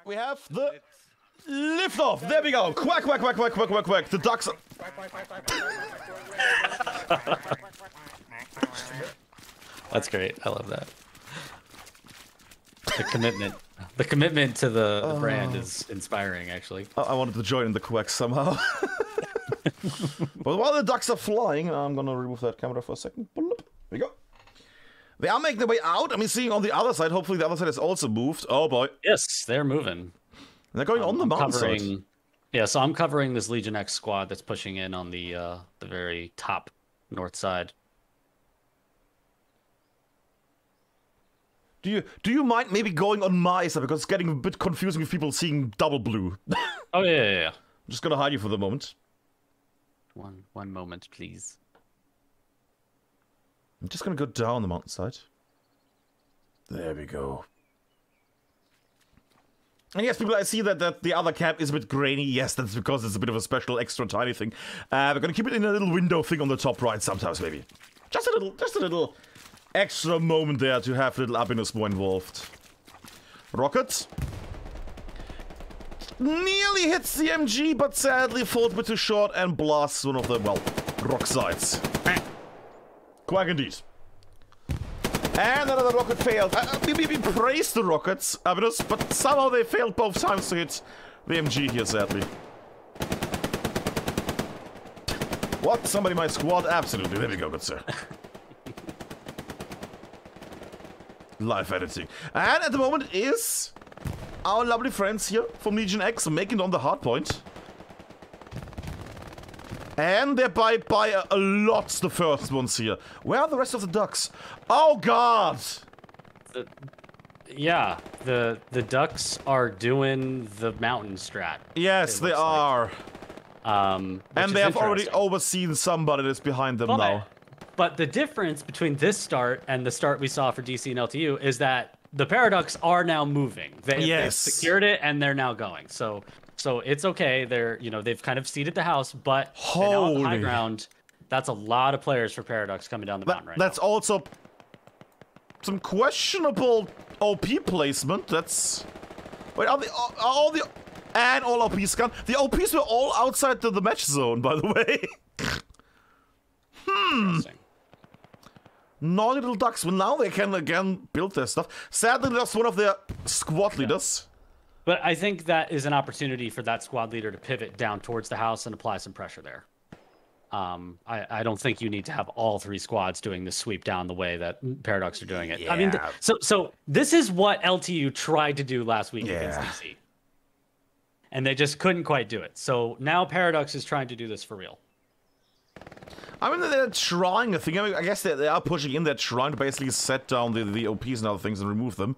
we have the lift-off. There we go. Quack, quack, quack, quack, quack, quack, quack. The ducks are... That's great. I love that. The commitment. The commitment to the brand is inspiring, actually. I wanted to join in the quack somehow. But while the ducks are flying, I'm gonna remove that camera for a second. There we go. They are making their way out. I mean, seeing on the other side, hopefully the other side has also moved. Oh boy. Yes, they're moving. They're going on the mountainside. Yeah, so I'm covering this Legion X squad that's pushing in on the very top north side. Do you mind maybe going on my side, because it's getting a bit confusing with people seeing double blue. Oh yeah. I'm just gonna hide you for the moment. One moment, please. I'm just gonna go down the mountainside. There we go. And yes, people, I see that the other camp is a bit grainy. Yes, that's because it's a bit of a special extra tiny thing. We're gonna keep it in a little window thing on the top right sometimes, maybe. Just a little extra moment there to have little happiness more involved. Rocket. Nearly hits the MG, but sadly falls a bit too short and blasts one of the, well, rock sides. Quack indeed. And another rocket failed. We praised the rockets, but somehow they failed both times to hit the MG here, sadly. What? Somebody in my squad? Absolutely. There we go, good sir. Live editing. And at the moment is our lovely friends here from Legion X making it on the hard point. And they're by a lot the first ones here. Where are the rest of the ducks? Oh god! Yeah, the ducks are doing the mountain strat. Yes, they are. And they have already overseen somebody that's behind them now. But the difference between this start and the start we saw for DC and LTU is that the Paradox are now moving. They've secured it and they're now going. So it's okay. They've kind of seeded the house, but they're now on the high ground. That's a lot of players for Paradox coming down the mountain right now. That's also some questionable OP placement. That's wait, are all the and all OPs gone? The OPs were all outside the match zone, by the way. Naughty little ducks. Well, now they can again build their stuff. Sadly, lost one of their squad leaders. But I think that is an opportunity for that squad leader to pivot down towards the house and apply some pressure there. I don't think you need to have all three squads doing the sweep down the way that Paradox are doing it. Yeah. I mean, so this is what LTU tried to do last week against DC. And they just couldn't quite do it. So now Paradox is trying to do this for real. I mean, they're trying a thing. I mean, I guess they are pushing in. They're trying to basically set down the OPs and other things and remove them.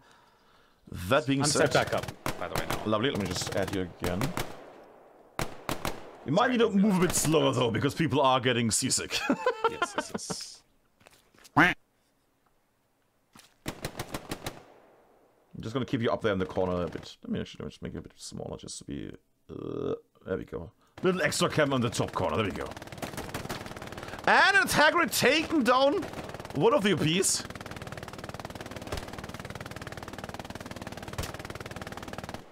That being said... I'm set back up, by the way. Now. Lovely. Let me just add you again. You might need to move a bit slower, though, because people are getting seasick. Yes. I'm just going to keep you up there in the corner a bit. Let me just make it a bit smaller, just to be... there we go. Little extra cam on the top corner. There we go. And an Tagrid taking down one of the OPs.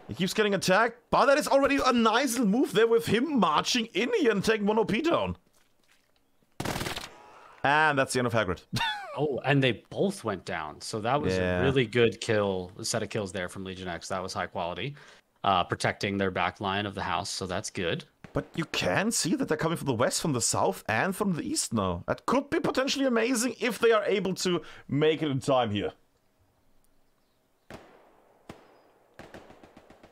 He keeps getting attacked, but that is already a nice little move there with him marching in here and taking one OP down. And that's the end of Hagrid. Oh, and they both went down. So that was a really good set of kills there from Legion X. That was high quality. Protecting their back line of the house, so that's good. But you can see that they're coming from the west, from the south, and from the east now. That could be potentially amazing if they are able to make it in time here.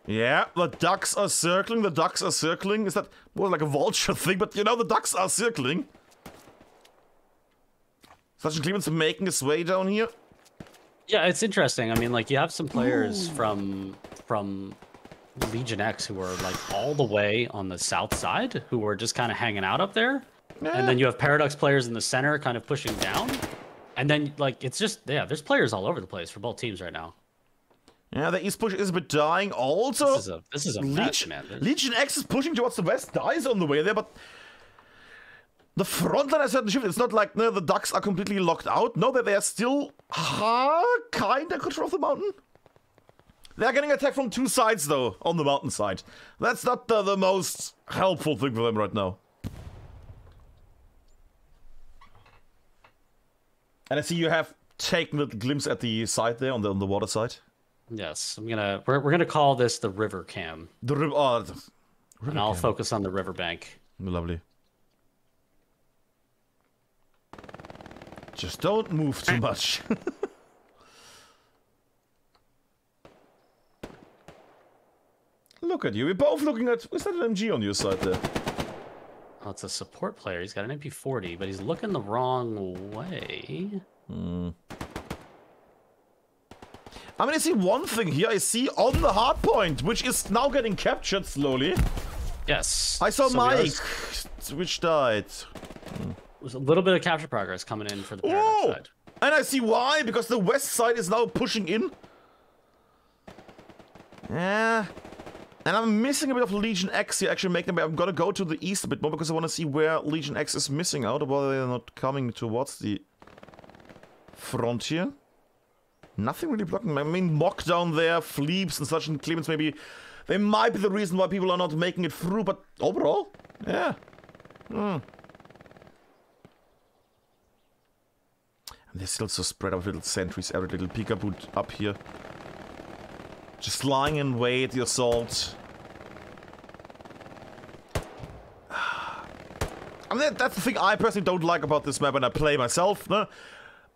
Yeah, the ducks are circling, Is that more like a vulture thing? But you know, the ducks are circling. Sergeant Clemens making his way down here. Yeah, it's interesting. I mean, like, you have some players from Legion X who are like all the way on the south side who are just kind of hanging out up there. Yeah. And then you have Paradox players in the center kind of pushing down. And then, like, it's just, there's players all over the place for both teams right now. Yeah, the east push is a bit dying. Also, this is a match, man. Legion X is pushing towards the west, dies on the way there, but the front line has certain shift. It's not like the ducks are completely locked out. No, that they are still kind of control of the mountain. They're getting attacked from two sides, though, on the mountainside. That's not the most helpful thing for them right now. And I see you have taken a glimpse at the side there, on the water side. Yes, we're gonna call this the river cam. The river. Oh, the river and I'll cam. focus on the riverbank. Lovely. Just don't move too much. Look at you. We're both looking at... Is that an MG on your side there? Oh, it's a support player. He's got an MP40, but he's looking the wrong way. I mean, I see one thing here. I see on the hard point, which is now getting captured slowly. Yes. I saw so Mike, which died. There's a little bit of capture progress coming in for the Paradox side. And I see why, because the west side is now pushing in. Yeah. And I'm missing a bit of Legion X here. Actually, I'm gonna go to the east a bit more because I want to see where Legion X is missing out, or whether they're not coming towards the frontier. Nothing really blocking. I mean, Mock down there, Fleeps and such, and Clemens maybe. They might be the reason why people are not making it through, but overall, yeah. And they're still so spread out, little sentries, every little peekaboo up here. Just lying in wait, the assault. I mean, that's the thing I personally don't like about this map when I play myself, no?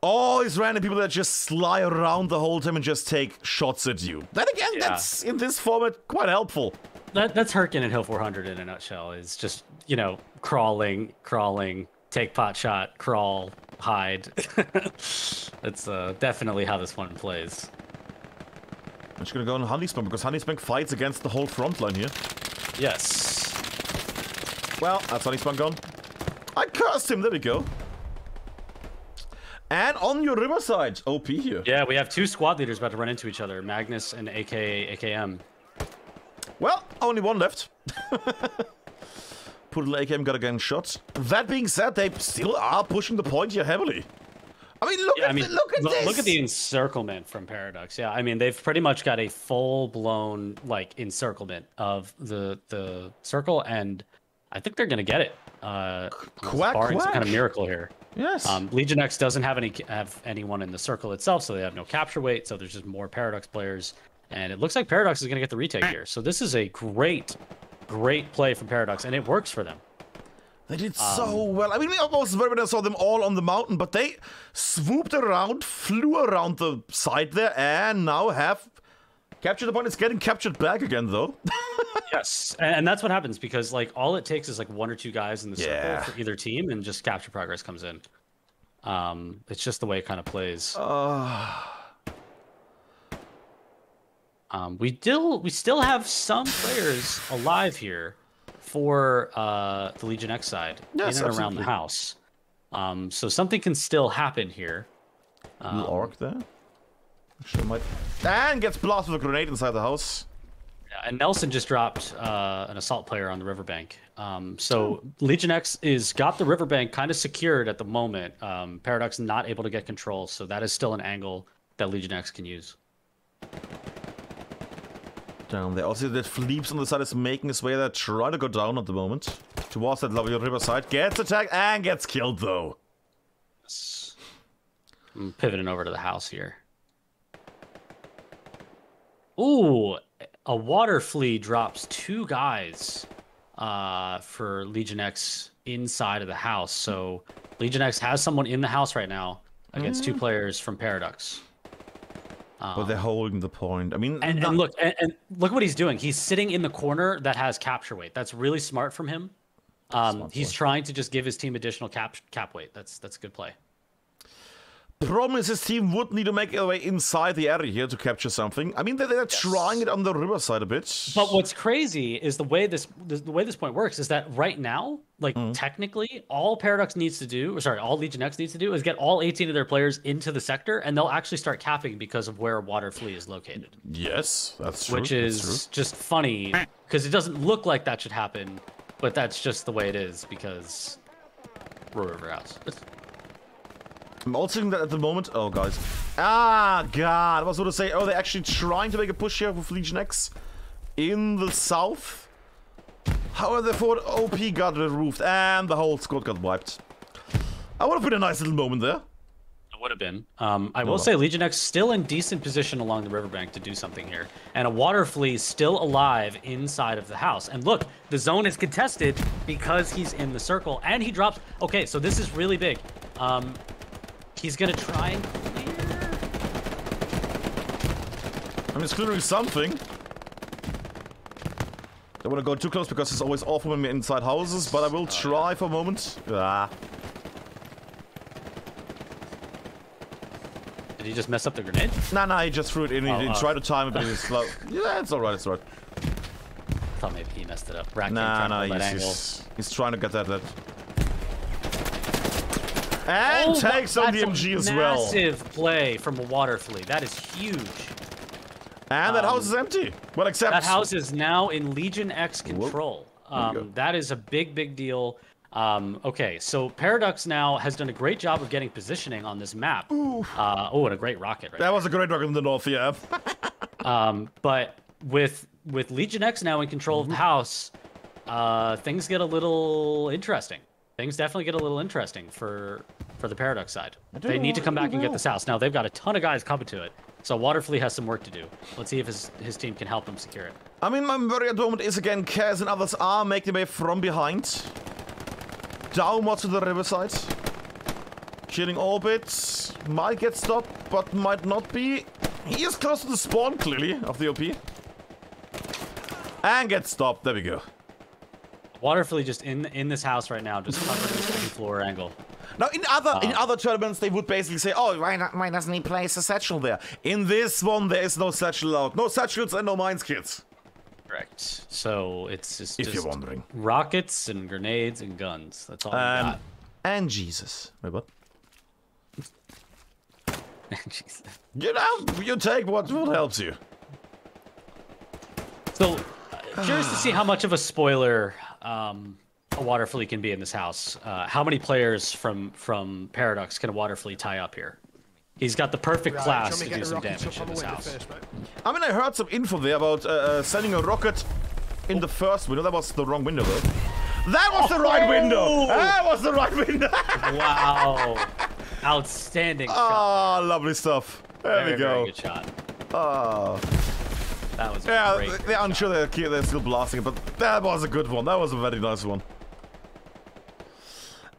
All these random people that just sly around the whole time and just take shots at you. Then again, that's, in this format, quite helpful. That's Hurricane and Hill 400 in a nutshell. Is just, you know, crawling, take pot shot, crawl, hide. That's definitely how this one plays. I'm just gonna go on Honeyspank because Honeyspank fights against the whole front line here. Yes. Well, that's Honeyspank gone. I cursed him, there we go. And on your riverside, OP here. Yeah, we have two squad leaders about to run into each other, Magnus and AKM. Well, only one left. Poor little AKM got again shot. That being said, they still are pushing the point here heavily. I mean, look at this! Look at the encirclement from Paradox. Yeah, I mean, they've pretty much got a full-blown, like, encirclement of the circle, and I think they're going to get it. Barring some kind of miracle here. Yes. Legion X doesn't have anyone in the circle itself, so they have no capture weight, so there's just more Paradox players. And it looks like Paradox is going to get the retake here. So this is a great play from Paradox, and it works for them. They did so well. I mean, we almost when I saw them all on the mountain, but they swooped around, flew around the side there, and now have captured the point. It's getting captured back again, though. Yes, and that's what happens because like all it takes is like one or two guys in the circle for either team, and just capture progress comes in. It's just the way it kind of plays. We still have some players alive here for the Legion X side in and around the house. So something can still happen here. Little orc there. And gets blasted with a grenade inside the house. Yeah, and Nelson just dropped an assault player on the riverbank. So Legion X is got the riverbank kind of secured at the moment. Paradox not able to get control, so that is still an angle that Legion X can use. Down there. Also, that Fleeps on the side is making his way there, trying to go down at the moment. Towards that lovely riverside. Gets attacked and gets killed, though. Yes. I'm pivoting over to the house here. Ooh, a water flea drops two guys for Legion X inside of the house. So Legion X has someone in the house right now against two players from Paradox. But they're holding the point. I mean, and look what he's doing. He's sitting in the corner that has capture weight. That's really smart from him. He's trying to just give his team additional cap weight. That's a good play. Problem is his team would need to make their way inside the area here to capture something. I mean, they're trying it on the riverside a bit. But what's crazy is the way this point works is that right now, like technically, all Paradox needs to do, or sorry, all Legion X needs to do is get all 18 of their players into the sector, and they'll actually start capping because of where Water Flea is located. Yes, that's true. Which is just funny because it doesn't look like that should happen, but that's just the way it is because River House. I'm also thinking that at the moment... Oh, guys. Ah, God. I was going to say, oh, they're actually trying to make a push here with Legion X in the south. However, they thought OP got removed and the whole squad got wiped. That would have been a nice little moment there. It would have been. I will say Legion X still in decent position along the riverbank to do something here. And a water flea still alive inside of the house. And look, the zone is contested because he's in the circle. And he drops... Okay, so this is really big. He's going to try and clear... I mean, it's clearing something. Don't want to go too close because it's always awful when we're inside houses, but I will try for a moment. Ah. Did he just mess up the grenade? Nah, he just threw it in. He tried to time it, but he's slow. Yeah, it's alright, it's alright. I thought maybe he messed it up. Nah, he's trying to get that. And takes on the MG as well. Massive play from a water flea. That is huge. And that house is empty. Well, except... That house is now in Legion X control. That is a big deal. Okay, so Paradox now has done a great job of getting positioning on this map. Oh, and a great rocket right That was a great rocket in the north, yeah. But with Legion X now in control of the house, things get a little interesting. Things definitely get a little interesting for the Paradox side. They need to come back and get this house. Now, they've got a ton of guys coming to it. So Waterflea has some work to do. Let's see if his team can help him secure it. I mean, my worry at the moment is, again, Kaz and others are making their way from behind. Downwards to the riverside. Killing Orbit. Might get stopped, but might not be. He is close to the spawn, clearly, of the OP. And gets stopped. There we go. Waterflea just in this house right now, just covering the second floor angle. Now, in other tournaments, they would basically say, oh, why doesn't he place a satchel there? In this one, there is no satchel allowed. No satchels and no mines kits. Correct. So it's just... If you're wondering. Rockets and grenades and guns. That's all we got. And Jesus. Wait, what? Jesus. You know, you take what helps you. So, curious to see how much of a spoiler a Waterflea can be in this house. How many players from Paradox can a Waterflea tie up here? He's got the perfect class to do some damage in this house. I mean, I heard some info there about sending a rocket in the first window. That was the wrong window, though. That was the right window! That was the right window! Wow. Outstanding shot. Oh, lovely stuff. There we go. Very good shot. Oh. That was a great they're unsure they're still blasting it, but that was a good one. That was a very nice one.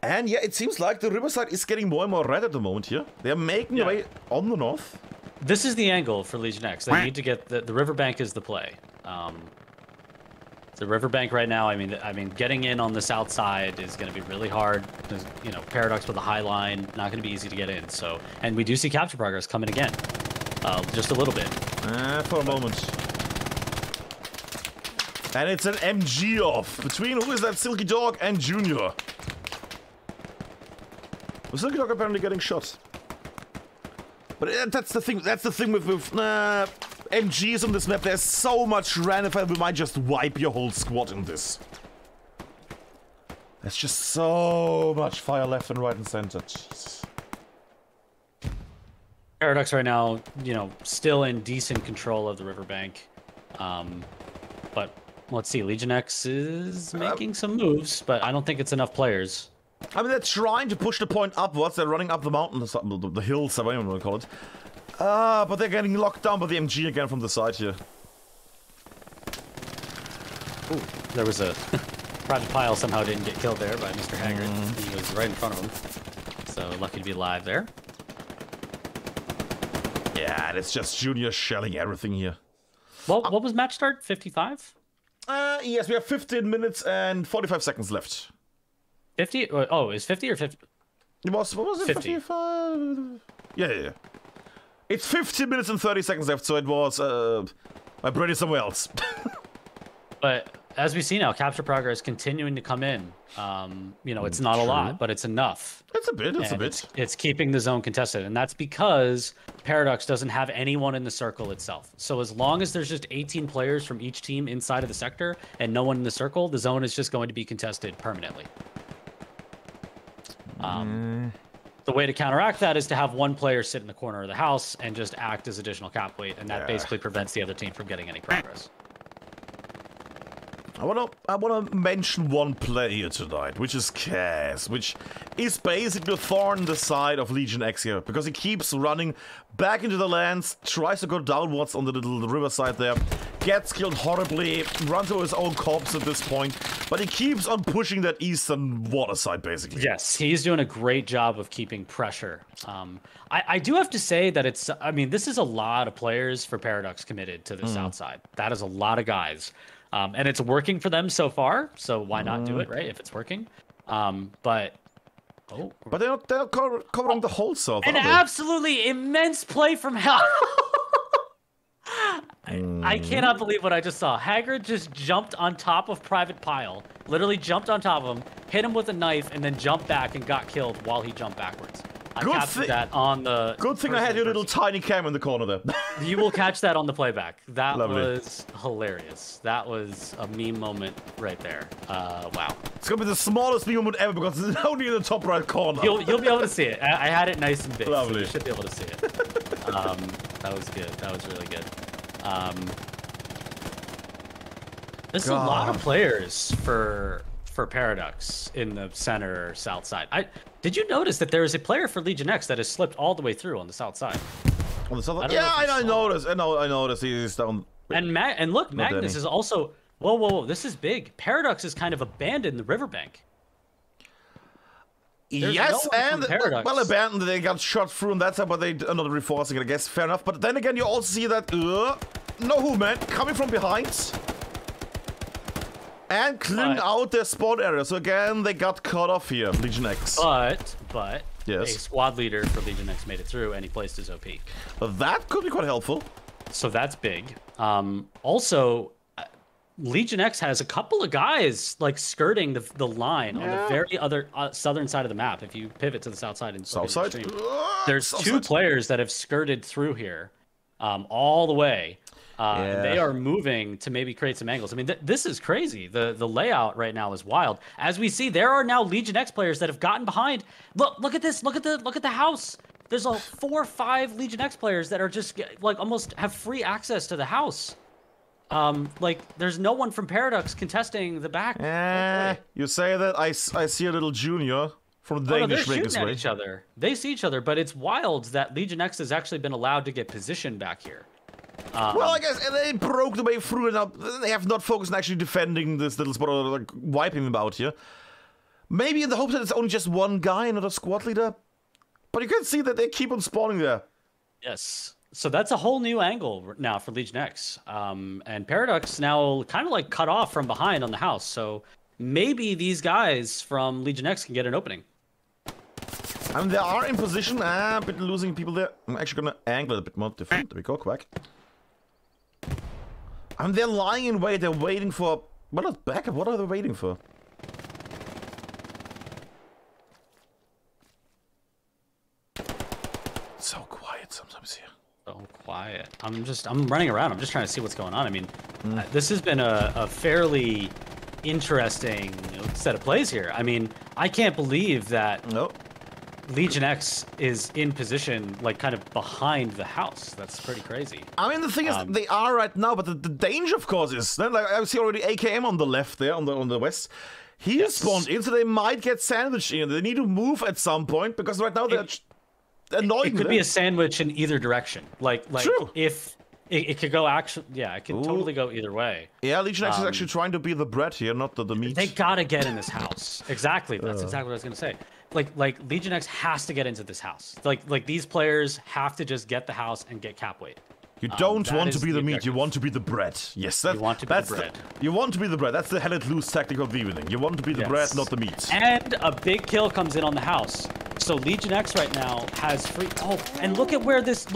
And yeah, it seems like the riverside is getting more and more red at the moment here. They're making their way on the north. This is the angle for Legion X. They need to get the riverbank is the play. The riverbank right now, I mean, getting in on the south side is going to be really hard. There's, you know, Paradox with a high line, not going to be easy to get in. So, and we do see capture progress coming again, just a little bit. For a moment. And it's an MG off between who is that Silky Dog and Junior. The Silky Dog apparently getting shot. But that's the thing. That's the thing with MGs on this map. There's so much random fire. We might just wipe your whole squad in this. There's just so much fire left and right and center. Jesus. Paradox right now, you know, still in decent control of the riverbank. But let's see. Legion X is making some moves, but I don't think it's enough players. I mean, they're trying to push the point upwards. They're running up the mountain, the hills, whatever you want to call it. But they're getting locked down by the MG again from the side here. Ooh, there was a... Project Pile somehow didn't get killed there by Mr. Haggard. He was right in front of him. So lucky to be alive there. Yeah, and it's just Junior shelling everything here. Well, what was match start? 55? Yes, we have 15 minutes and 45 seconds left. 50? Oh, is 50 or 50? It was, what was it? 50. 55? Yeah. It's 15 minutes and 30 seconds left, so it was, my brain is somewhere else. But as we see now, capture progress continuing to come in. You know, it's not a lot, but it's enough. It's a bit, It's keeping the zone contested, and that's because Paradox doesn't have anyone in the circle itself. So as long as there's just 18 players from each team inside of the sector and no one in the circle, the zone is just going to be contested permanently. The way to counteract that is to have one player sit in the corner of the house and just act as additional cap weight, and that basically prevents the other team from getting any progress. I wanna mention one player here tonight, which is Kaz, which is basically a thorn in the side of Legion X here, because he keeps running back into the lands, tries to go downwards on the little riverside there, gets killed horribly, runs over his own corpse at this point, but he keeps on pushing that eastern water side, basically. Yes, he's doing a great job of keeping pressure. I do have to say that I mean, this is a lot of players for Paradox committed to the south side. That is a lot of guys. And it's working for them so far, so why not do it, right? If it's working, but they're not covering the whole south. An absolutely immense play from hell. I cannot believe what I just saw. Haggard just jumped on top of Private Pile, literally jumped on top of him, hit him with a knife, and then jumped back and got killed while he jumped backwards. I captured that on the... Good thing I had your little tiny cam in the corner there. You will catch that on the playback. That was hilarious. That was a meme moment right there. Wow. It's gonna be the smallest meme moment ever because it's only in the top right corner. You'll be able to see it. I had it nice and big. Lovely. So you should be able to see it. That was good. That was really good. There's a lot of players for Paradox in the center south side. Did you notice that there is a player for Legion X that has slipped all the way through on the south side? On the south side? Yeah, I noticed. I noticed. He's down. And look, Magnus is also. Whoa! This is big. Paradox is kind of abandoned the riverbank. Yes, and well abandoned. They got shot through on that side, but they are not reinforcing it. I guess fair enough. But then again, you also see that no movement coming from behind. And clearing out their spawn area. So again, they got cut off here, Legion X. But yes, a squad leader for Legion X made it through, and he placed his OP. That could be quite helpful. So that's big. Also, Legion X has a couple of guys like skirting the line on the very other southern side of the map. If you pivot to the south side and south side, there's two players that have skirted through here, all the way. And they are moving to maybe create some angles. I mean, this is crazy. The layout right now is wild. As we see, there are now Legion X players that have gotten behind. Look at this. Look at the house. There's 4 or 5 Legion X players that are just like almost have free access to the house. Like there's no one from Paradox contesting the back. You say that I see a little junior from the Danish they're shooting at each other. They see each other, but it's wild that Legion X has actually been allowed to get positioned back here. Well, I guess they broke the way through and now they have not focused on actually defending this little spot or like wiping them out here. Maybe in the hopes that it's only just one guy, not a squad leader. But you can see that they keep on spawning there. Yes. So that's a whole new angle now for Legion X. And Paradox now kind of like cut off from behind on the house. So maybe these guys from Legion X can get an opening. I mean, they are in position. A bit losing people there. I'm actually going to angle it a bit more different. There we go, Quack. I mean, they're lying in wait. They're waiting for... Well, not backup. What are they waiting for? So quiet sometimes here. So quiet. I'm running around. I'm just trying to see what's going on. I mean, this has been a fairly interesting set of plays here. I mean, I can't believe that Legion X is in position, like, kind of behind the house. That's pretty crazy. I mean, the thing is, they are right now, but the danger, of course, is... Like, I see already AKM on the left there, on the west. He spawned in, so they might get sandwiched in. They need to move at some point, because right now they're annoying. It could be a sandwich in either direction. Like True. If... It could go actually... Yeah, it could totally go either way. Yeah, Legion X is actually trying to be the bread here, not the meat. They gotta get in this house. Exactly. That's exactly what I was gonna say. Like Legion X has to get into this house. Like these players have to just get the house and get cap weight. You don't want to be the meat, you want to be the bread. Yes, you want to be the bread. You want to be the bread. That's the hell it loose tactic of the evening. You want to be the bread, not the meat. And a big kill comes in on the house. So Legion X right now has free... Oh, and look at where this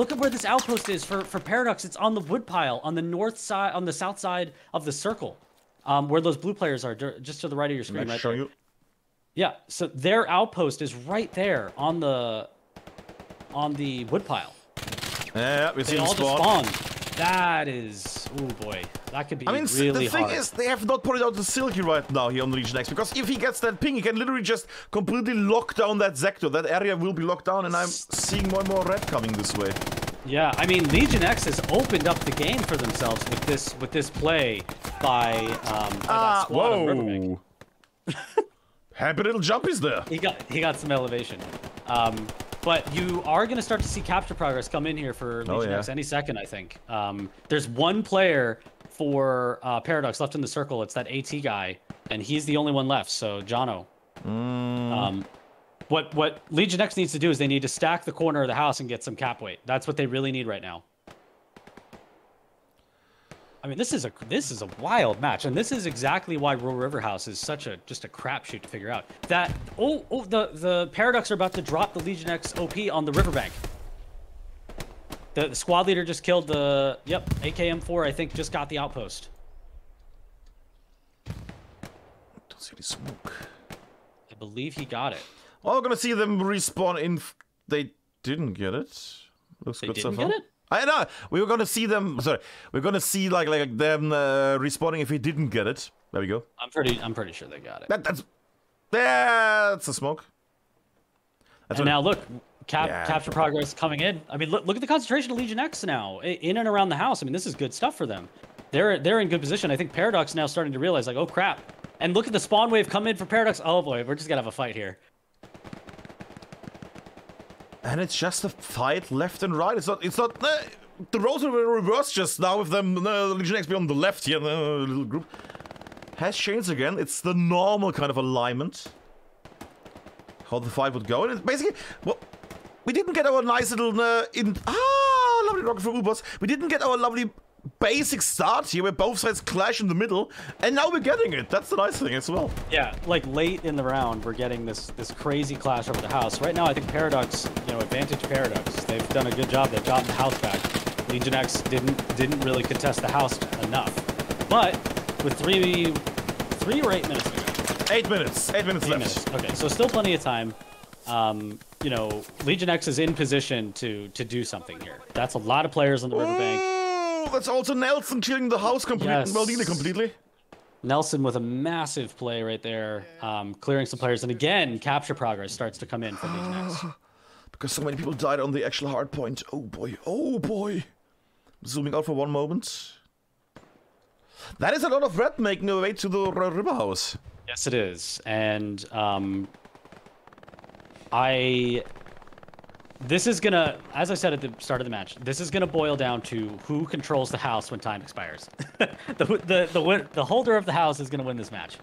outpost is for Paradox. It's on the woodpile on the north side, on the south side of the circle, where those blue players are, just to the right of your screen, right there. You. Yeah, so their outpost is right there on the woodpile. Yeah, we see them all spawn. That is Oh boy, that could be I mean, really the thing hard. is, they have not put it out to Silky right now here on the Legion X, because if he gets that ping, he can literally just completely lock down that sector. That area will be locked down, and I'm seeing more and more red coming this way. Yeah, I mean, Legion X has opened up the game for themselves with this play by that squad on Riverbank. Happy little jumpies there. He got some elevation. But you are going to start to see capture progress come in here for Legion X any second, I think. There's one player for Paradox left in the circle. It's that AT guy, and he's the only one left, so Jono. What Legion X needs to do is they need to stack the corner of the house and get some cap weight. That's what they really need right now. I mean, this is a wild match, and this is exactly why Royal River House is such just a crapshoot to figure out. That the Paradox are about to drop the Legion X OP on the riverbank. The squad leader just killed the AKM4. I think just got the outpost. Don't see any smoke. I believe he got it. Oh, we're gonna see them respawn in. They didn't get it. Looks They good so didn't far. get it? I know. We were gonna see them. Sorry, we're gonna see like them respawning if we didn't get it. There we go. I'm pretty sure they got it. That's a smoke. And now look, capture progress coming in. I mean, look at the concentration of Legion X now in and around the house. I mean, this is good stuff for them. They're in good position. I think Paradox now starting to realize like, oh crap. And look at the spawn wave come in for Paradox. Oh boy, we're just gonna have a fight here. And it's just a fight left and right. It's not. The roles were reversed just now with them. Legion X on the left here, the little group has changed again. It's the normal kind of alignment. How the fight would go, and it's basically well, we didn't get our nice little lovely rocket from Ubers. We didn't get our lovely basic start here where both sides clash in the middle, and now we're getting it. That's the nice thing as well. Yeah, like late in the round, we're getting this crazy clash over the house. Right now, I think Paradox, advantage Paradox. They've done a good job. They've gotten the house back. Legion X didn't really contest the house enough. But with 3 or 8 minutes to go. 8 minutes. 8 minutes left. Minutes. Okay, so still plenty of time. Legion X is in position to do something here. That's a lot of players on the riverbank. That's also Nelson killing the house completely. Yes. Well, nearly completely. Nelson with a massive play right there, clearing some players. And again, capture progress starts to come in for Legion X. Because so many people died on the actual hard point. Oh boy, oh boy. Zooming out for one moment. That is a lot of red making their way to the river house. Yes, it is. And this is gonna, as I said at the start of the match, this is gonna boil down to who controls the house when time expires. the holder of the house is gonna win this match.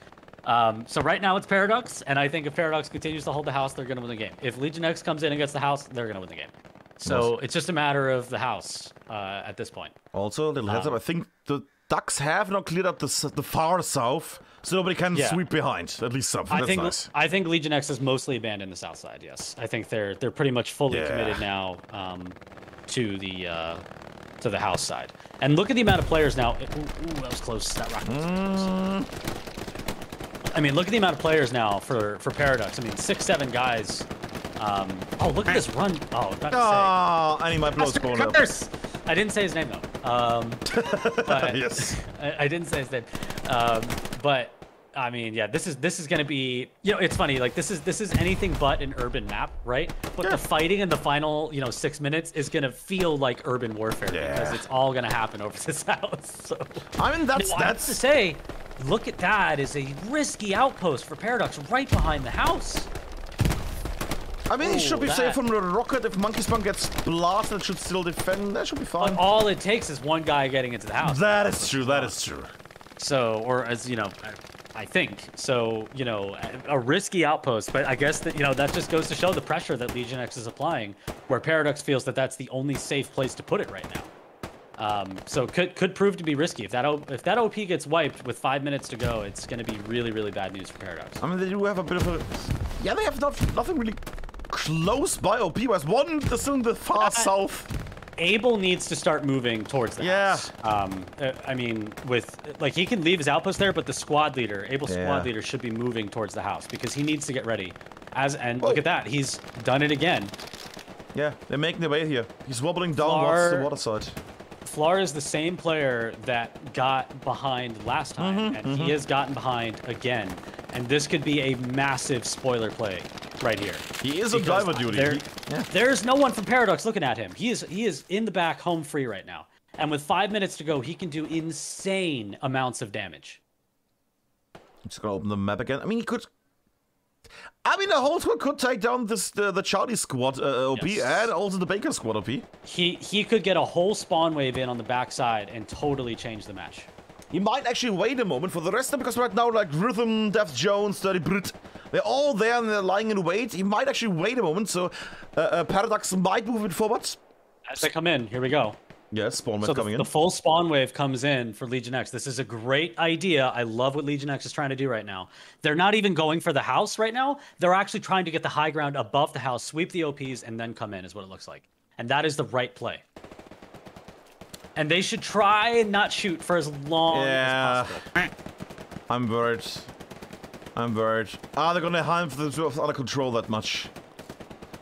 So right now it's Paradox, and I think if Paradox continues to hold the house, they're gonna win the game. If Legion X comes in and gets the house, they're gonna win the game. So it's just a matter of the house at this point. Also, a little heads up, I think the Ducks have now cleared up the far south, so nobody can sweep behind. At least something. That's nice. I think Legion X has mostly abandoned the south side. Yes, I think they're pretty much fully committed now to the house side. And look at the amount of players now. Ooh, that was close. That rocket was close. I mean, look at the amount of players now for Paradox. I mean, 6-7 guys. Oh, look at this run. Oh, I was about to say. I need my blow spawn up. I didn't say his name though. But yes. I didn't say his name. But I mean, yeah, this is gonna be, it's funny. Like this is anything but an urban map, right? But the fighting in the final, 6 minutes is gonna feel like urban warfare because it's all gonna happen over this house. So I mean, that's to say, look at that is a risky outpost for Paradox right behind the house. I mean, he should be safe from the rocket. If Monkey Spawn gets blasted, it should still defend. That should be fine. But all it takes is one guy getting into the house. That is true. That is true. So, or as I think so. A risky outpost, but I guess that that just goes to show the pressure that Legion X is applying, where Paradox feels that that's the only safe place to put it right now. So could prove to be risky. If that OP gets wiped with 5 minutes to go, it's going to be really, really bad news for Paradox. I mean, they do have a bit of a... Yeah, they have nothing really close by OP. Whereas one is in the far south. Abel needs to start moving towards the house. I mean, he can leave his outpost there, but the squad leader, Abel's squad leader, should be moving towards the house because he needs to get ready. Look at that, he's done it again. Yeah, they're making their way here. He's wobbling down towards the water side. Flar is the same player that got behind last time, and he has gotten behind again. And this could be a massive spoiler play right here. He is on driver duty. There's no one from Paradox looking at him. He is in the back, home free right now. And with 5 minutes to go, he can do insane amounts of damage. I'm just gonna open the map again. I mean, he could. I mean, the whole squad could take down the Charlie squad OP and also the Baker squad OP. He could get a whole spawn wave in on the backside and totally change the match. He might actually wait a moment for the rest of them, because right now, like Rhythm, Death Jones, Dirty Brute, they're all there and they're lying in wait. He might actually wait a moment, so Paradox might move it forward. As they come in, here we go. Yes, spawn wave coming in. The full spawn wave comes in for Legion X. This is a great idea. I love what Legion X is trying to do right now. They're not even going for the house right now. They're actually trying to get the high ground above the house, sweep the OPs, and then come in is what it looks like. And that is the right play. And they should try and not shoot for as long as possible. I'm worried. I'm worried. Ah, they're gonna have this under control that much.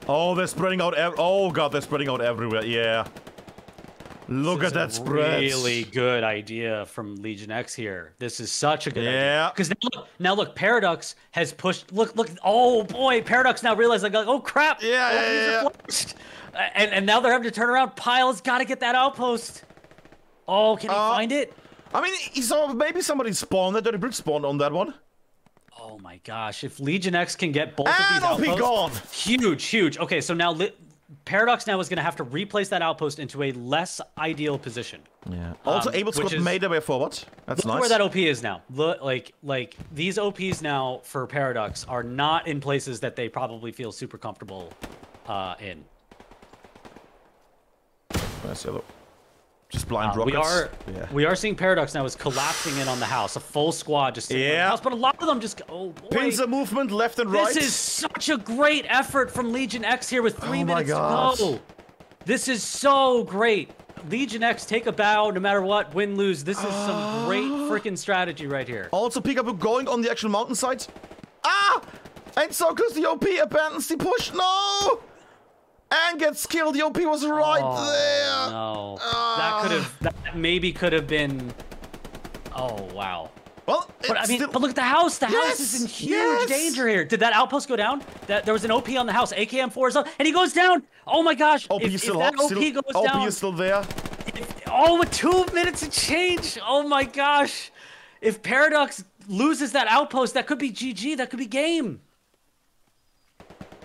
Oh, they're spreading out. Oh god, they're spreading out everywhere. Yeah. Look at that spread. Really good idea from Legion X here. This is such a good idea. Because now look, Paradox has pushed. Look. Oh boy, Paradox now realized like oh crap. Yeah. And now they're having to turn around. Pyle's got to get that outpost. Oh, can he find it? I mean, he saw maybe somebody spawned. That Dirty Brute spawned on that one. Oh my gosh! If Legion X can get both of these outposts, gone. Huge. Okay, so now Paradox now is going to have to replace that outpost into a less ideal position. Yeah. Also, Able Squad made their way forward. That's nice. Look where that OP is now. Look, like these OPs now for Paradox are not in places that they probably feel super comfortable in. Nice yellow. Just blind rockets. We are seeing Paradox now is collapsing in on the house. A full squad just sitting on the house, but a lot of them just oh boy. Pincer movement left and right. This is such a great effort from Legion X here with 3 minutes to go. This is so great. Legion X take a bow no matter what, win, lose. This is some great freaking strategy right here. Also, Peekaboo going on the actual mountainside. Ah! And so because the OP abandons the push. No! And gets killed. The OP was right there. No. That maybe could have been. Oh, wow. Well, but I mean, but look at the house. The house is in huge danger here. Did that outpost go down? There was an OP on the house. AKM4 is up, and he goes down. Oh my gosh. OP is still up. OP goes down. OP is still there. With 2 minutes to change. Oh my gosh. If Paradox loses that outpost, that could be GG. That could be game.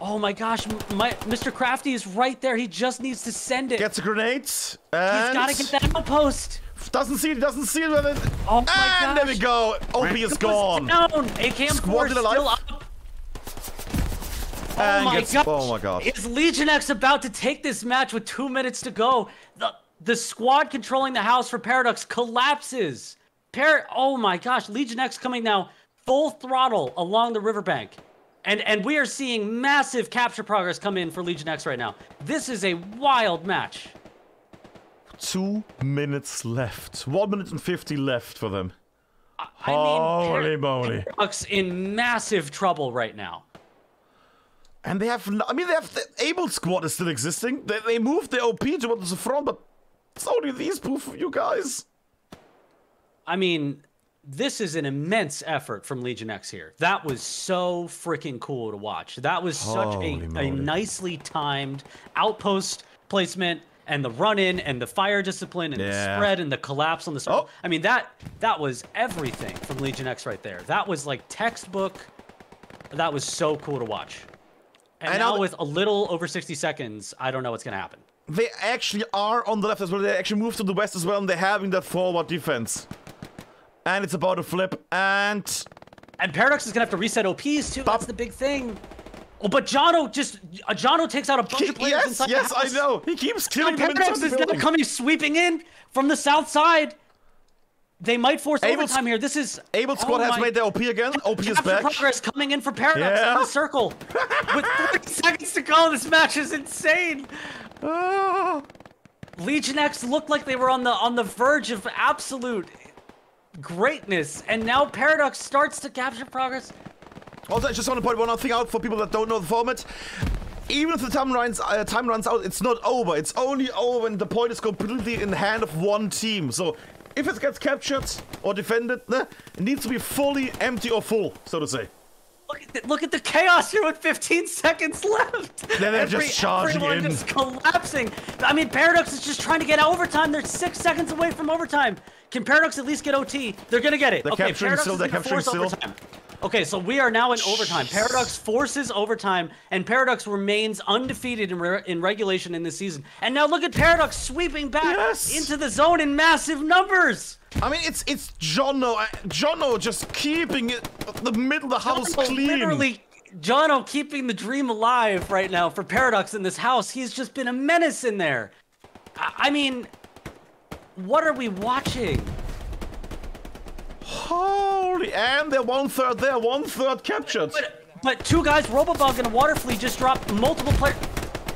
Oh my gosh, Mr. Crafty is right there. He just needs to send it. Gets the grenades. He's got to get that outpost. Doesn't see it with it. Oh my gosh. And there we go. OP is gone. Down. AKM4 still up. Oh my gosh. Oh my god. Is Legion X about to take this match with 2 minutes to go? The squad controlling the house for Paradox collapses. Oh my gosh, Legion X coming now full throttle along the riverbank. And we are seeing massive capture progress come in for Legion X right now. This is a wild match. 2 minutes left. 1 minute and 50 left for them. Holy moly. Paradox in massive trouble right now. And they have, the Able Squad is still existing. They moved the OP towards the front, but it's only these proof of you guys. I mean, this is an immense effort from Legion X here. That was so freaking cool to watch. That was such a nicely timed outpost placement and the run-in and the fire discipline and the spread and the collapse on the circle. I mean, that was everything from Legion X right there. That was like textbook. That was so cool to watch. And now with a little over 60 seconds, I don't know what's going to happen. They actually are on the left as well. They actually moved to the west as well, and they're having that forward defense. And it's about to flip, and Paradox is gonna have to reset OPs too. That's the big thing. Oh, but Jono takes out a bunch of players inside the house. Yes, I know. He keeps killing them. Paradox is now coming sweeping in from the south side. They might force overtime here. This is Able Squad has made their OP again. OP is back. Progress coming in for Paradox in the circle. With 40 seconds to go, this match is insane. Legion X looked like they were on the verge of absolute greatness, and now Paradox starts to capture progress. Also, I just want to point one other thing out for people that don't know the format. even if the time runs out, it's not over. It's only over when the point is completely in the hand of one team. So if it gets captured or defended, it needs to be fully empty or full, so to say. Look at the chaos here with 15 seconds left. Then they're just charging everyone in. just collapsing. I mean, Paradox is just trying to get overtime. They're 6 seconds away from overtime. Can Paradox at least get OT? They're gonna get it. They're okay, capturing Paradox still. is They're gonna capturing force still. overtime. Okay, so we are now in overtime. Paradox forces overtime, and Paradox remains undefeated in regulation in this season. And now look at Paradox sweeping back into the zone in massive numbers. I mean, it's Jono. Jono just keeping it the middle of the house clean. Literally, Jono keeping the dream alive right now for Paradox in this house. He's just been a menace in there. I mean, what are we watching? Holy, and they're 1/3 there, 1/3 captured. But two guys, Robobug and Waterflea, just dropped multiple players.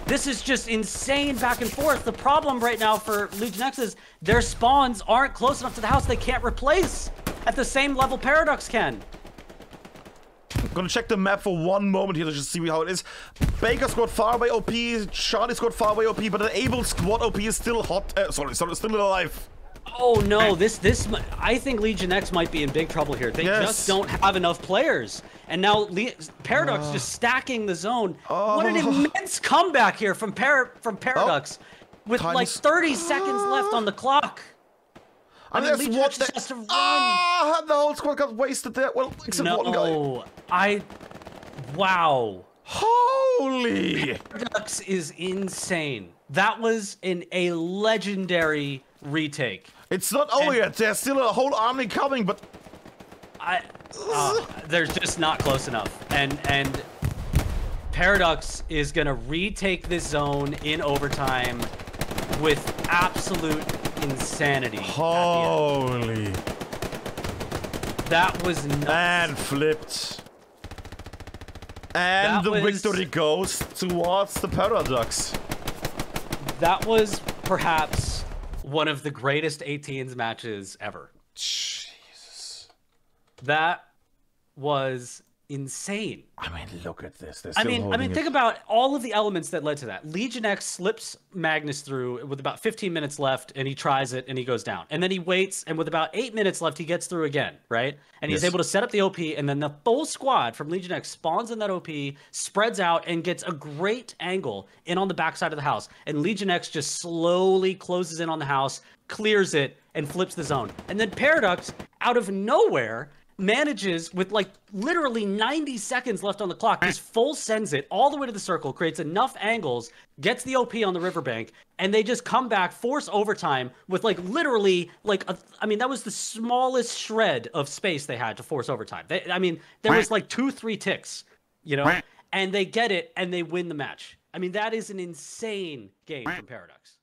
This is just insane back and forth. The problem right now for Legion X is their spawns aren't close enough to the house. They can't replace at the same level Paradox can. I'm gonna check the map for one moment here to just see how it is. Baker squad far away OP, Charlie squad far away OP, but the Able squad OP is still hot. Sorry, still alive. Oh no, I think Legion X might be in big trouble here. They just don't have enough players. And now Paradox just stacking the zone. What an immense comeback here from Paradox with like 30 seconds left on the clock. I mean, Legion X just has to run. The whole squad got wasted there. Well, except one guy. Wow. Holy. Paradox is insane. That was a legendary retake. It's not over yet. There's still a whole army coming, but they're just not close enough. And Paradox is gonna retake this zone in overtime with absolute insanity. Holy. That was nuts. And flipped. And the victory goes towards the Paradox. That was perhaps one of the greatest 18s matches ever. Jesus. That was insane. I mean, look at this. I mean, think about all of the elements that led to that. Legion X slips Magnus through with about 15 minutes left, and he tries it, and he goes down. And then he waits, and with about 8 minutes left, he gets through again, right? And he's able to set up the OP, and then the full squad from Legion X spawns in that OP, spreads out, and gets a great angle in on the backside of the house. And Legion X just slowly closes in on the house, clears it, and flips the zone. And then Paradox, out of nowhere, manages with like literally 90 seconds left on the clock, just full sends it all the way to the circle, creates enough angles, gets the OP on the riverbank, and they just come back, force overtime with like literally like I mean, that was the smallest shred of space they had to force overtime. I mean, there was like 2-3 ticks, you know, and they get it and they win the match. I mean, that is an insane game from Paradox.